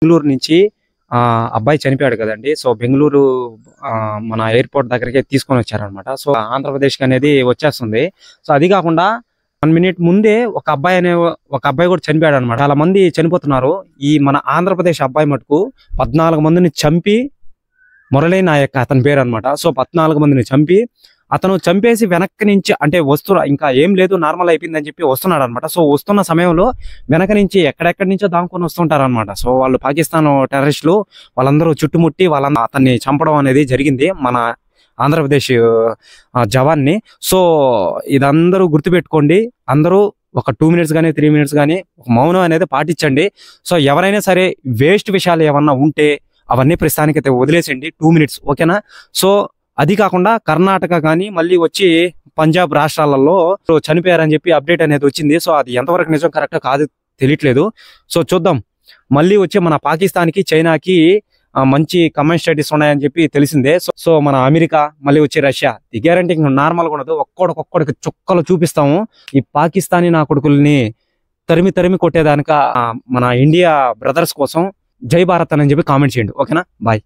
బెంగుళూరు నుంచి అబ్బాయి చనిపోయాడు కదండి. సో బెంగుళూరు మన ఎయిర్పోర్ట్ దగ్గరికి తీసుకొని వచ్చారనమాట. సో ఆంధ్రప్రదేశ్కి అనేది వచ్చేస్తుంది. సో అది కాకుండా 1 మినిట్ ముందే ఒక అబ్బాయి కూడా చనిపోయాడు అనమాట. చాలా మంది చనిపోతున్నారు. ఈ మన ఆంధ్రప్రదేశ్ అబ్బాయి మటుకు 14 మందిని చంపి, మురళీ నాయక్ అతని పేరు అనమాట. సో 14 మందిని చంపి, అతను చంపేసి వెనక్కి నుంచి అంటే ఇంకా ఏం లేదు, నార్మల్ అయిపోయిందని చెప్పి వస్తున్నాడు అనమాట. సో వస్తున్న సమయంలో వెనక నుంచి ఎక్కడెక్కడి నుంచో దాముకొని వస్తుంటారు అనమాట. సో వాళ్ళు పాకిస్తాన్ టెర్రరిస్టులు వాళ్ళందరూ చుట్టుముట్టి అతన్ని చంపడం అనేది జరిగింది, మన ఆంధ్రప్రదేశ్ జవాన్ని. సో ఇదందరూ గుర్తుపెట్టుకోండి. అందరూ ఒక 2 మినిట్స్ కానీ 3 మినిట్స్ కానీ మౌనం అనేది పాటించండి. సో ఎవరైనా సరే వేస్ట్ విషయాలు ఏమన్నా ఉంటే అవన్నీ ప్రస్తుతానికైతే వదిలేసండి, 2 మినిట్స్, ఓకేనా. సో అది కాకుండా కర్ణాటక కానీ మళ్ళీ వచ్చి పంజాబ్ రాష్ట్రాలలో చనిపోయారని చెప్పి అప్డేట్ అనేది వచ్చింది. సో అది ఎంతవరకు నిజం కరెక్ట్ కాదు తెలియట్లేదు. సో చూద్దాం. మళ్ళీ వచ్చి మన పాకిస్తాన్కి చైనాకి మంచి కమెంట్ స్టడీస్ ఉన్నాయని చెప్పి తెలిసిందే. సో మన అమెరికా మళ్ళీ వచ్చి రష్యా దిగారంటే ఇంకా నార్మల్గా ఉండదు, ఒక్కొక్కడికి చుక్కలు చూపిస్తాము. ఈ పాకిస్తానీ నా కొడుకుల్ని తరిమి కొట్టేదానిక మన ఇండియా బ్రదర్స్ కోసం జై భారత్ అని చెప్పి కామెంట్ చేయండి, ఓకేనా. బాయ్.